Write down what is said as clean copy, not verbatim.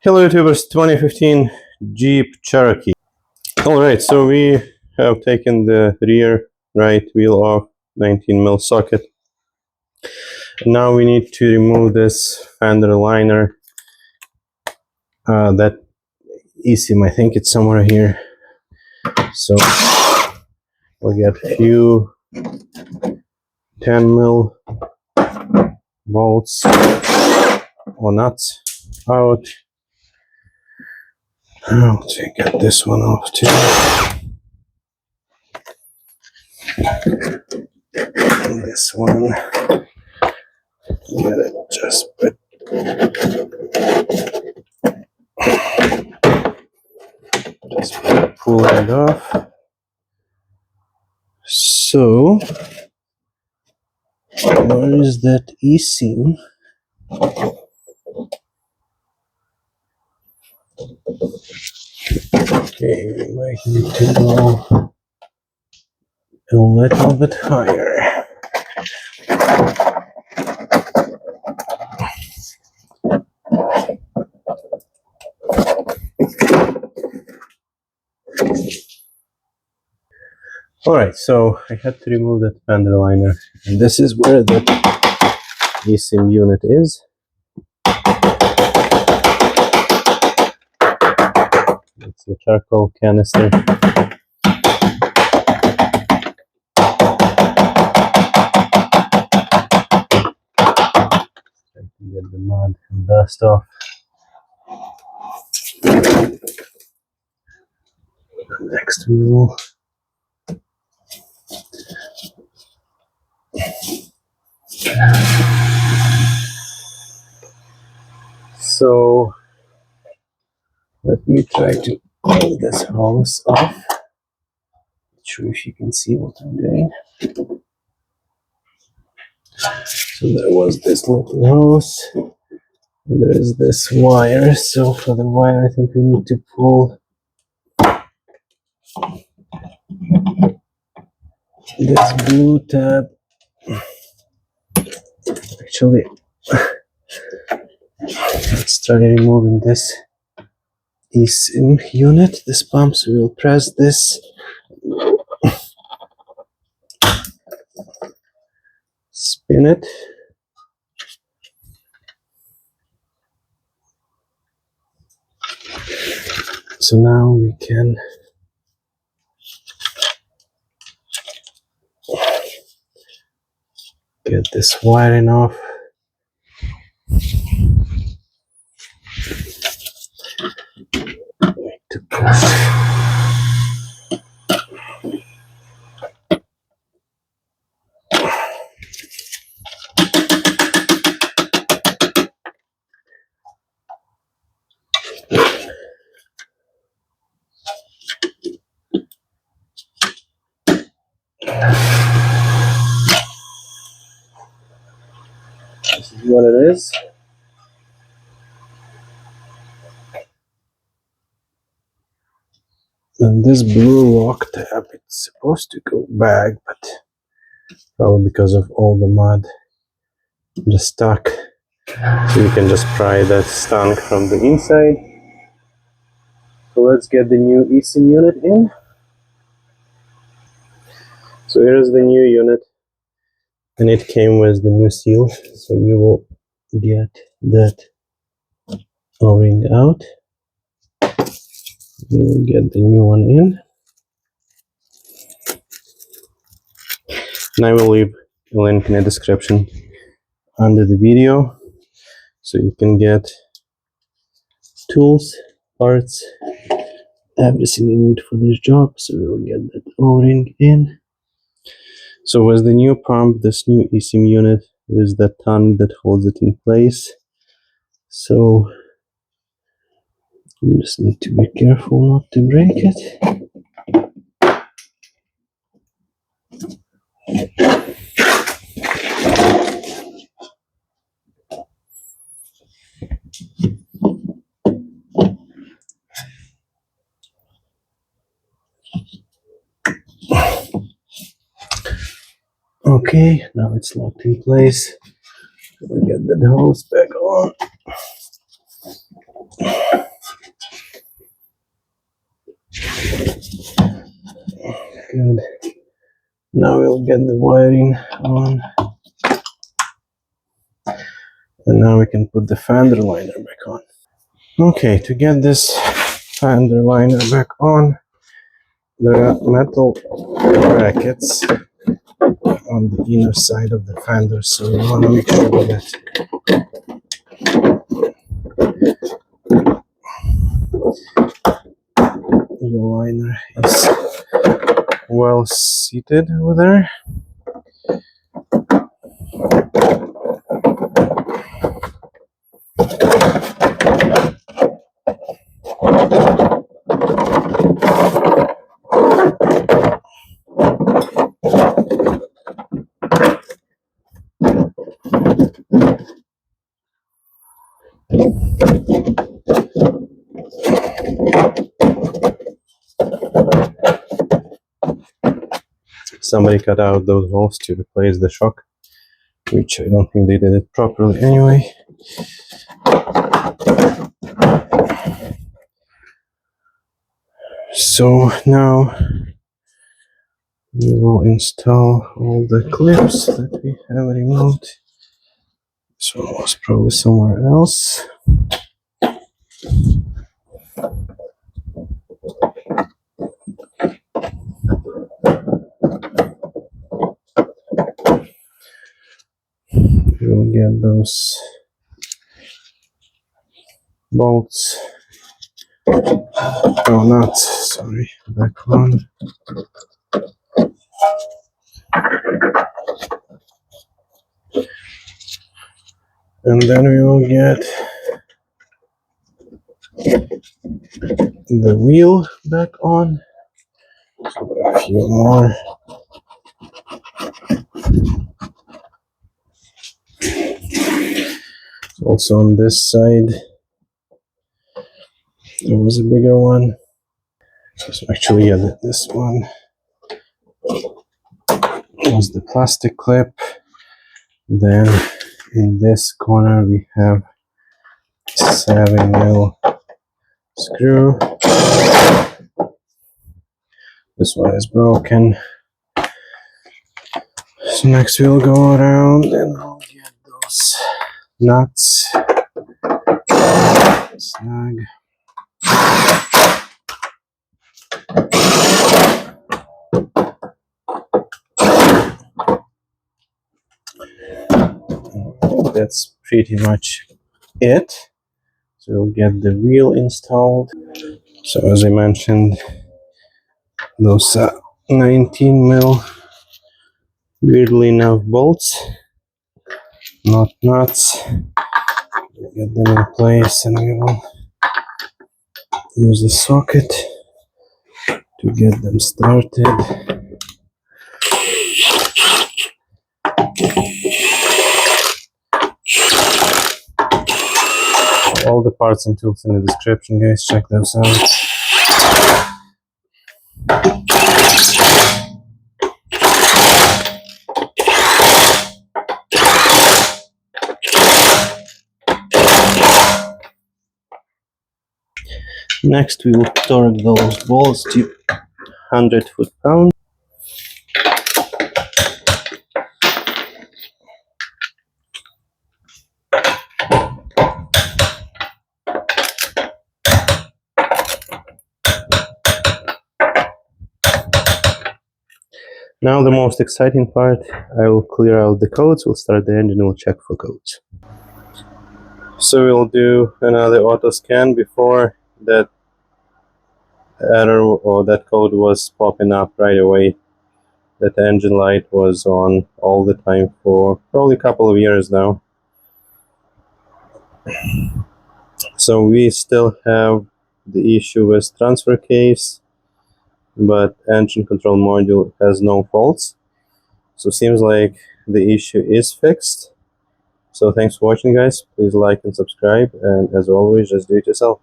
Hello YouTubers, 2015 Jeep Cherokee. Alright, so we have taken the rear right wheel off, 19mm socket. And now we need to remove this fender liner. That ESIM, I think it's somewhere here. So we'll get a few 10mm bolts or nuts out. I'll get this one off too. And this one, get it just put. Just pull it off. So, where is that ESIM? Okay, we might need to go a little bit higher. Alright, so I had to remove that fender liner, and this is where the ESIM unit is. It's a charcoal canister. Try to get the mud and dust off. Next we will so let me try to pull this hose off. Not sure if you can see what I'm doing. So there was this little hose, and there is this wire. So for the wire, I think we need to pull this blue tab. Actually, let's try removing this ESIM unit, this pump. So we'll press this, spin it. So now we can get this wiring off. Need to push. This is what it is. And this blue lock tab, it's supposed to go back, but probably because of all the mud just stuck. So you can just pry that stunk from the inside. So let's get the new ESIM unit in. So here's the new unit, and it came with the new seal. So we will get that O-ring out. We will get the new one in. And I will leave a link in the description under the video, so you can get tools, parts, everything you need for this job. So we will get that O-ring in. So with the new pump, this new ESIM unit, is that tongue that holds it in place. So you just need to be careful not to break it. Okay, now it's locked in place. We'll get the hose back on. Good. Now we'll get the wiring on. And now we can put the fender liner back on. Okay, to get this fender liner back on, there are metal brackets on the inner side of the fender, so we want to make sure that your liner is well seated over there. Somebody cut out those holes to replace the shock, which I don't think they did it properly anyway. So now we will install all the clips that we have removed. This one was probably somewhere else. We'll get those bolts. Oh, nuts, sorry, back on. And then we will get the wheel back on. So a few more. Also on this side, there was a bigger one. So actually, yeah, this one was the plastic clip. Then in this corner we have 7mm screw. This one is broken. So next we'll go around and I'll get those nuts. Snag. That's pretty much it. So we'll get the wheel installed. So as I mentioned, those 19mm weirdly enough bolts, not nuts. We'll get them in place and we will use the socket to get them started. All the parts and tools in the description, guys, check those out. Next we will torque those bolts to 100 foot-pounds. Now the most exciting part, I will clear out the codes, we'll start the engine, we'll check for codes. So we'll do another auto scan before that error or that code was popping up right away. That engine light was on all the time for probably a couple of years now. So we still have the issue with transfer case, but engine control module has no faults. So seems like the issue is fixed. So thanks for watching, guys. Please like and subscribe, and as always, just do it yourself.